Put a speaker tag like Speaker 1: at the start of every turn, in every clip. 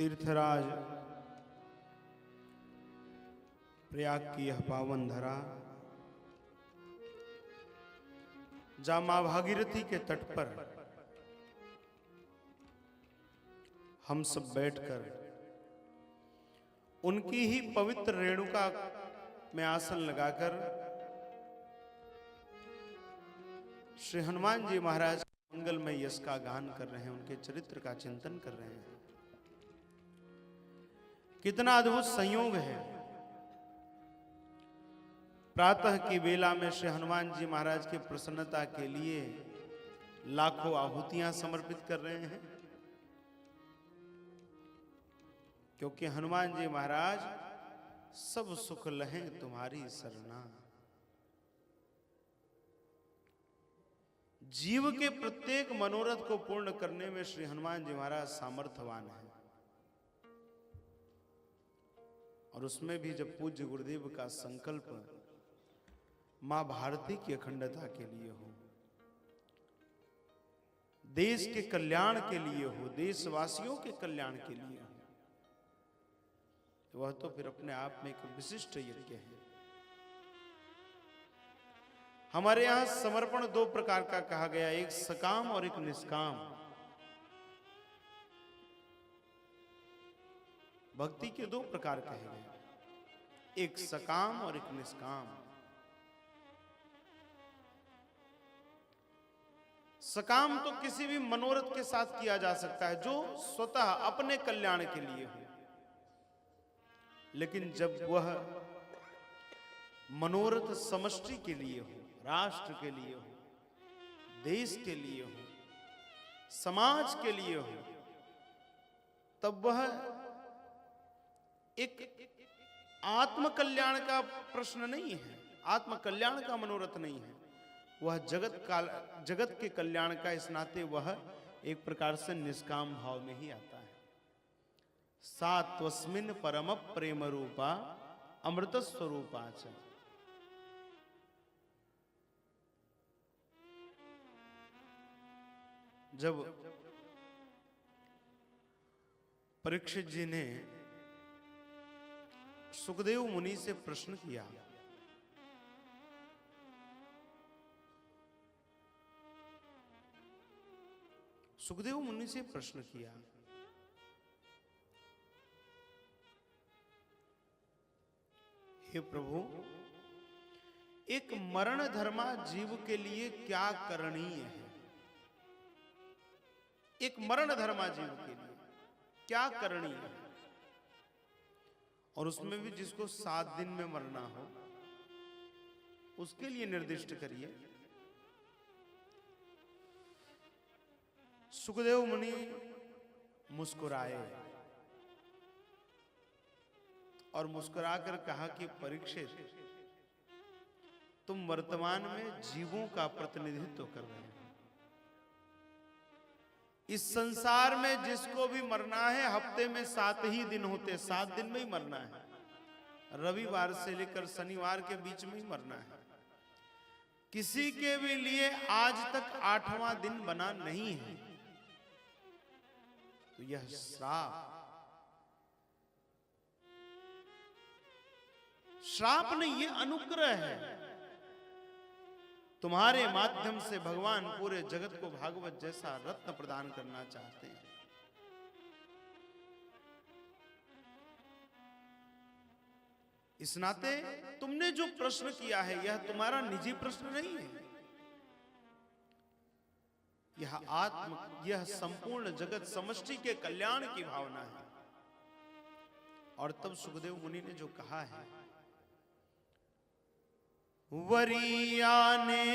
Speaker 1: तीर्थराज प्रयाग की यह पावन धरा, जहां मां भागीरथी के तट पर हम सब बैठकर उनकी ही पवित्र रेणुका में आसन लगाकर श्री हनुमान जी महाराज मंगलमय यश का गान कर रहे हैं, उनके चरित्र का चिंतन कर रहे हैं। कितना अद्भुत संयोग है। प्रातः की बेला में श्री हनुमान जी महाराज की प्रसन्नता के लिए लाखों आहुतियां समर्पित कर रहे हैं, क्योंकि हनुमान जी महाराज सब सुख लहें तुम्हारी सरना। जीव के प्रत्येक मनोरथ को पूर्ण करने में श्री हनुमान जी महाराज सामर्थ्यवान हैं। और उसमें भी जब पूज्य गुरुदेव का संकल्प मां भारती की अखंडता के लिए हो, देश के कल्याण के लिए हो, देशवासियों के कल्याण के लिए हो, वह तो फिर अपने आप में एक विशिष्ट यज्ञ है। हमारे यहां समर्पण दो प्रकार का कहा गया, एक सकाम और एक निष्काम। भक्ति के दो प्रकार कहे गए, एक सकाम और एक निष्काम। सकाम तो किसी भी मनोरथ के साथ किया जा सकता है, जो स्वतः अपने कल्याण के लिए हो। लेकिन जब वह मनोरथ समष्टि के लिए हो, राष्ट्र के लिए हो, देश के लिए हो, समाज के लिए हो, तब वह एक आत्मकल्याण का प्रश्न नहीं है, आत्मकल्याण का मनोरथ नहीं है। वह जगत के कल्याण का, इस नाते वह एक प्रकार से निष्काम भाव में ही आता है। सात्वस्मिन् परम प्रेम रूपा अमृत स्वरूपा च। जब परीक्षित जी ने सुखदेव मुनि से प्रश्न किया, सुखदेव मुनि से प्रश्न किया, हे प्रभु, एक मरण धर्मा जीव के लिए क्या करणीय है? एक मरण धर्मा जीव के लिए क्या करणीय है? और उसमें भी जिसको 7 दिन में मरना हो, उसके लिए निर्दिष्ट करिए। सुखदेव मुनि मुस्कुराए और मुस्कुराकर कहा कि परीक्षित, तुम वर्तमान में जीवों का प्रतिनिधित्व कर रहे हो। इस संसार में जिसको भी मरना है, हफ्ते में 7 ही दिन होते, 7 दिन में ही मरना है। रविवार से लेकर शनिवार के बीच में ही मरना है। किसी के भी लिए आज तक 8वां दिन बना नहीं है। तो यह श्राप नहीं, ये अनुग्रह है। तुम्हारे माध्यम से भगवान पूरे जगत को भागवत जैसा रत्न प्रदान करना चाहते हैं। इस नाते तुमने जो प्रश्न किया है, यह तुम्हारा निजी प्रश्न नहीं है। यह संपूर्ण जगत समष्टि के कल्याण की भावना है। और तब सुखदेव मुनि ने जो कहा है, वरीयाने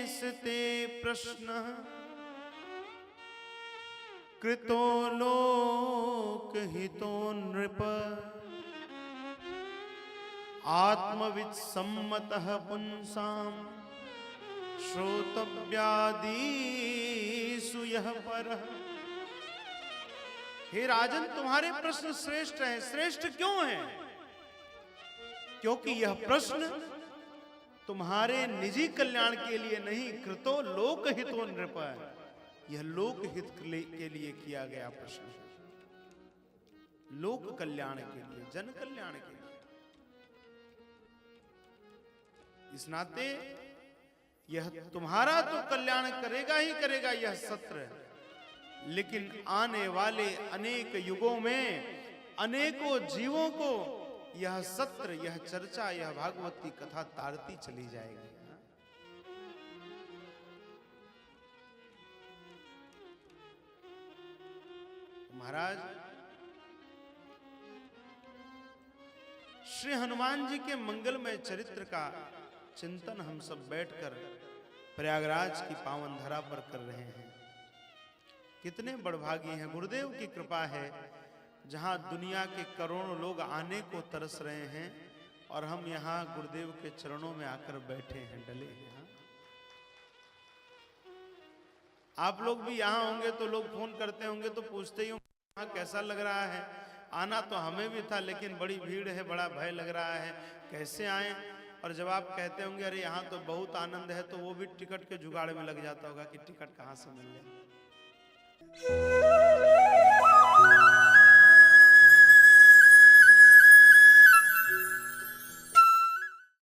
Speaker 1: स्ते प्रश्न कृतो लोक हितो नृप आत्मवित् सम्मतः पुंसाम श्रोतव्यादिषु यः परः। हे राजन, तुम्हारे प्रश्न श्रेष्ठ हैं। श्रेष्ठ क्यों हैं? क्योंकि यह प्रश्न तुम्हारे निजी कल्याण के लिए नहीं, कृतो लोक हितो नृप, यह लोक हित के लिए किया गया प्रश्न है। लोक कल्याण के लिए, जन कल्याण के लिए। इस नाते यह तुम्हारा तो कल्याण करेगा ही करेगा यह सत्र, लेकिन आने वाले अनेक युगों में अनेकों जीवों को यह सत्र, यह चर्चा, यह भागवत की कथा तारती चली जाएगी। महाराज श्री हनुमान जी के मंगलमय चरित्र का चिंतन हम सब बैठकर प्रयागराज की पावन धरा पर कर रहे हैं। कितने बड़भागी हैं, गुरुदेव की कृपा है, जहां दुनिया के करोड़ों लोग आने को तरस रहे हैं और हम यहां गुरुदेव के चरणों में आकर बैठे हैं, डले हैं। आप लोग भी यहां होंगे तो लोग फोन करते होंगे तो पूछते ही होंगे यहाँ कैसा लग रहा है। आना तो हमें भी था, लेकिन बड़ी भीड़ है, बड़ा भय लग रहा है, कैसे आए। और जब आप कहते होंगे अरे यहाँ तो बहुत आनंद है, तो वो भी टिकट के जुगाड़ में लग जाता होगा कि टिकट कहाँ से मिल जाए।